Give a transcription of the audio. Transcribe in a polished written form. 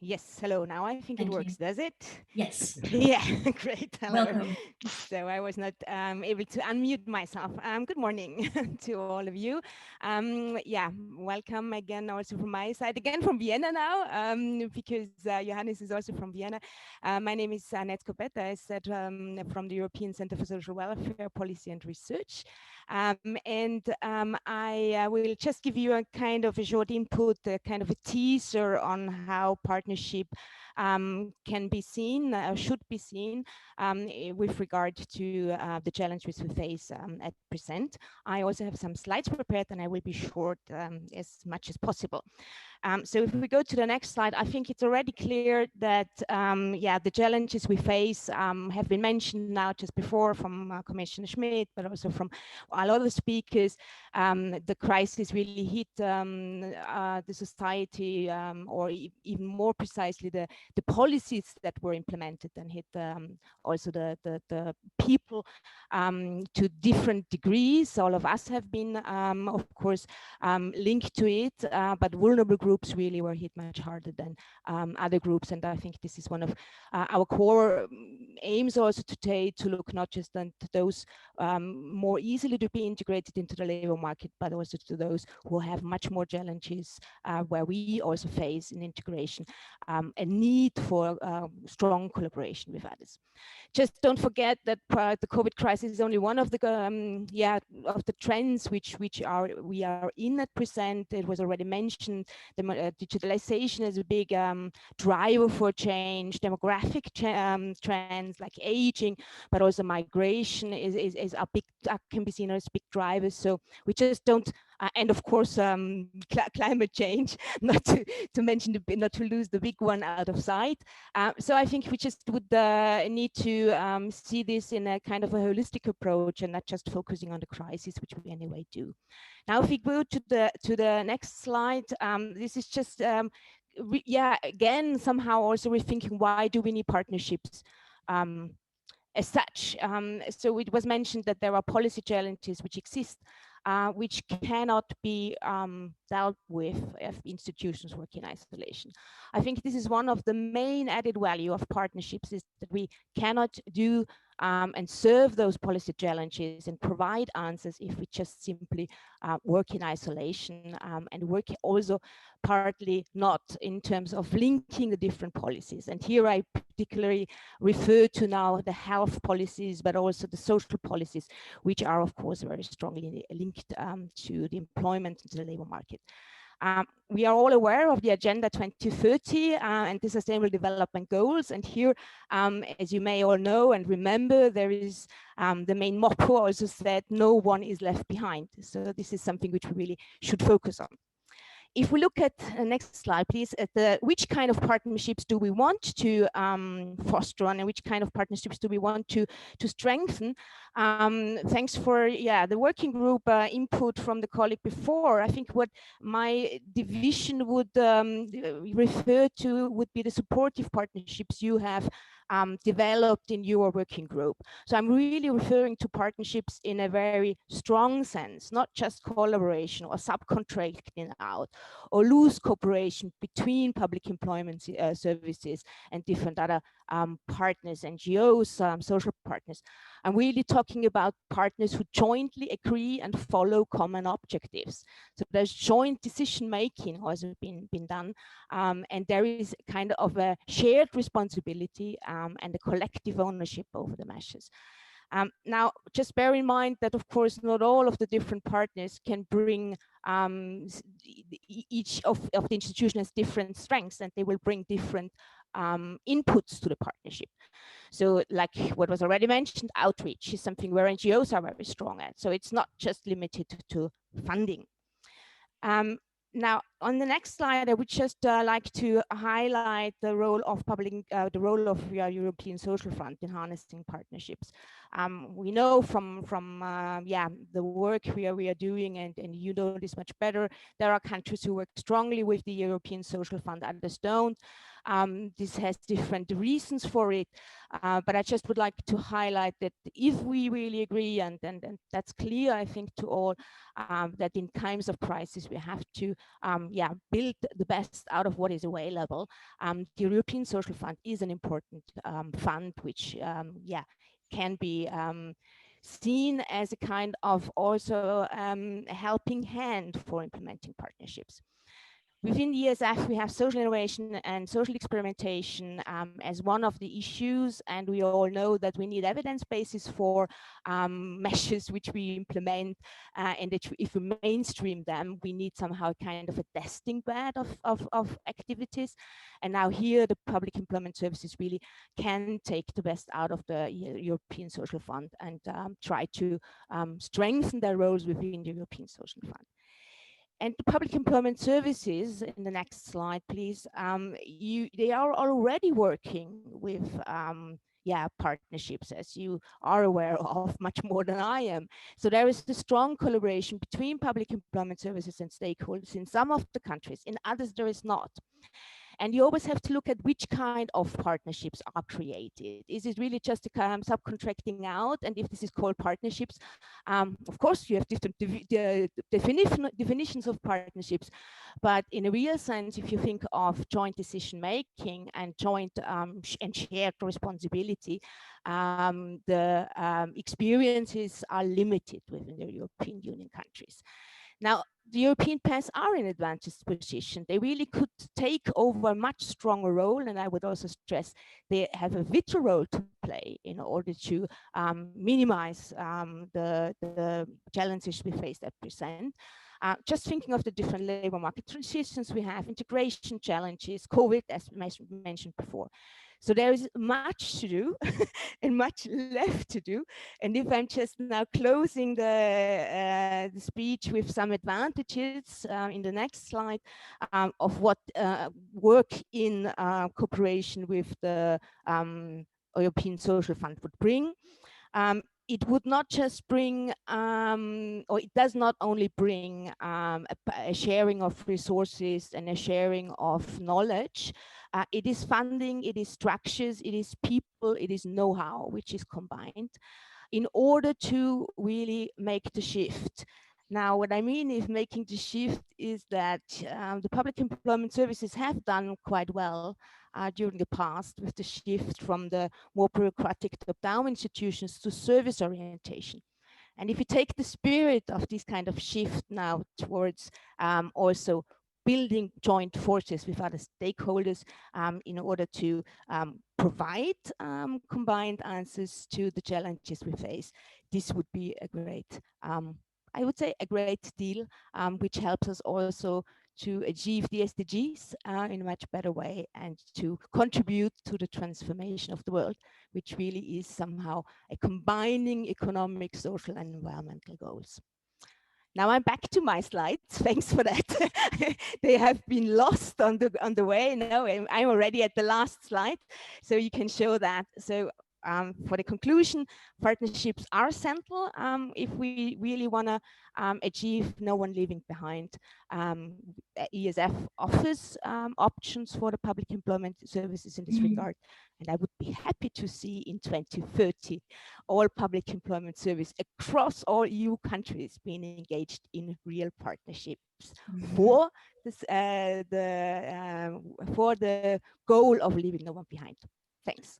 Yes, hello. Now I think it Thank you. works, does it? Yes. Yeah, great. Hello. Welcome. So I was not able to unmute myself. Good morning to all of you. Yeah, welcome again also from my side, again from Vienna now, because Johannes is also from Vienna. My name is Anette Scoppetta, I said from the European Center for Social Welfare Policy and Research. I will just give you a kind of a short input, a kind of a teaser on how partnership can be seen, should be seen with regard to the challenges we face at present. I also have some slides prepared and I will be short as much as possible. So if we go to the next slide, I think it's already clear that yeah, the challenges we face have been mentioned now just before from Commissioner Schmidt, but also from a lot of speakers. The crisis really hit the society, or even more precisely, the policies that were implemented, and hit also the people to different degrees. All of us have been, of course, linked to it, but vulnerable groups really were hit much harder than other groups. And I think this is one of our core aims also today, to look not just on those more easily to be integrated into the labor market, but also to those who have much more challenges, where we also face in integration a need for strong collaboration with others. Just don't forget that the COVID crisis is only one of the of the trends which we are in at present. It was already mentioned, the digitalization is a big driver for change, demographic trends like aging, but also migration is a big, can be seen as big drivers. So we just don't, and of course climate change, not to mention not to lose the big one out of sight. So I think we just would need to see this in a kind of a holistic approach, and not just focusing on the crisis, which we anyway do. Now, if we go to the next slide, this is just yeah, again, somehow also we're thinking, why do we need partnerships as such? So it was mentioned that there are policy challenges which exist, which cannot be dealt with if institutions work in isolation. I think this is one of the main added value of partnerships, is that we cannot do and serve those policy challenges and provide answers if we just simply work in isolation, and work also partly not in terms of linking the different policies. And here I particularly refer to now the health policies, but also the social policies, which are of course very strongly linked to the employment and the labor market. We are all aware of the Agenda 2030 and the Sustainable Development Goals. And here, as you may all know and remember, there is the main motto also said, no one is left behind. So this is something which we really should focus on. If we look at the next slide, please, at which kind of partnerships do we want to foster on, and which kind of partnerships do we want to strengthen? Thanks for the working group input from the colleague before. I think what my division would refer to would be the supportive partnerships you have developed in your working group. So I'm really referring to partnerships in a very strong sense, not just collaboration or subcontracting out or loose cooperation between public employment services and different other partners, NGOs, social partners. I'm really talking about partners who jointly agree and follow common objectives. So there's joint decision making also been done, and there is kind of a shared responsibility and a collective ownership over the measures. Now, just bear in mind that, of course, not all of the different partners can bring, each of the institutions has different strengths, and they will bring different inputs to the partnership. So like what was already mentioned, outreach is something where NGOs are very strong at. So it's not just limited to funding. Now, on the next slide, I would just like to highlight the role of the role of the European Social Fund in harnessing partnerships. We know from the work we are doing, and you know this much better, there are countries who work strongly with the European Social Fund, others don't. This has different reasons for it, but I just would like to highlight that if we really agree, and that's clear, I think, to all, that in times of crisis we have to build the best out of what is available. The European Social Fund is an important fund, which can be seen as a kind of also helping hand for implementing partnerships. Within the ESF, we have social innovation and social experimentation as one of the issues, and we all know that we need evidence bases for measures which we implement, and that if we mainstream them, we need somehow kind of a testing bed of activities. And now here, the public employment services really can take the best out of the European Social Fund and try to strengthen their roles within the European Social Fund. And the public employment services, in the next slide, please, they are already working with partnerships, as you are aware of much more than I am. So there is a strong collaboration between public employment services and stakeholders in some of the countries. In others, there is not. And you always have to look at which kind of partnerships are created. Is it really just a kind of subcontracting out? And if this is called partnerships, of course, you have different definitions of partnerships. But in a real sense, if you think of joint decision making and joint and shared responsibility, the experiences are limited within the European Union countries. Now, the European PAS are in advantageous position. They really could take over a much stronger role, and I would also stress they have a vital role to play in order to minimize the challenges we face at present. Just thinking of the different labor market transitions we have, integration challenges, COVID, as mentioned before. So there is much to do and much left to do. And if I'm just now closing the speech with some advantages in the next slide of what work in cooperation with the European Social Fund would bring. It would not just bring, or it does not only bring a sharing of resources and a sharing of knowledge. It is funding, it is structures, it is people, it is know-how, which is combined in order to really make the shift. Now, what I mean is making the shift is that the public employment services have done quite well during the past with the shift from the more bureaucratic top-down institutions to service orientation. And if you take the spirit of this kind of shift now towards also building joint forces with other stakeholders in order to provide combined answers to the challenges we face, this would be a great, I would say, a great deal, which helps us also to achieve the SDGs in a much better way and to contribute to the transformation of the world, which really is somehow a combining economic, social, and environmental goals. Now I'm back to my slides. Thanks for that. They have been lost on the way. No, I'm already at the last slide, so you can show that. So for the conclusion, partnerships are central if we really want to achieve no one leaving behind. ESF offers options for the public employment services in this regard, and I would be happy to see in 2030 all public employment service across all EU countries being engaged in real partnerships for this, for the goal of leaving no one behind. Thanks.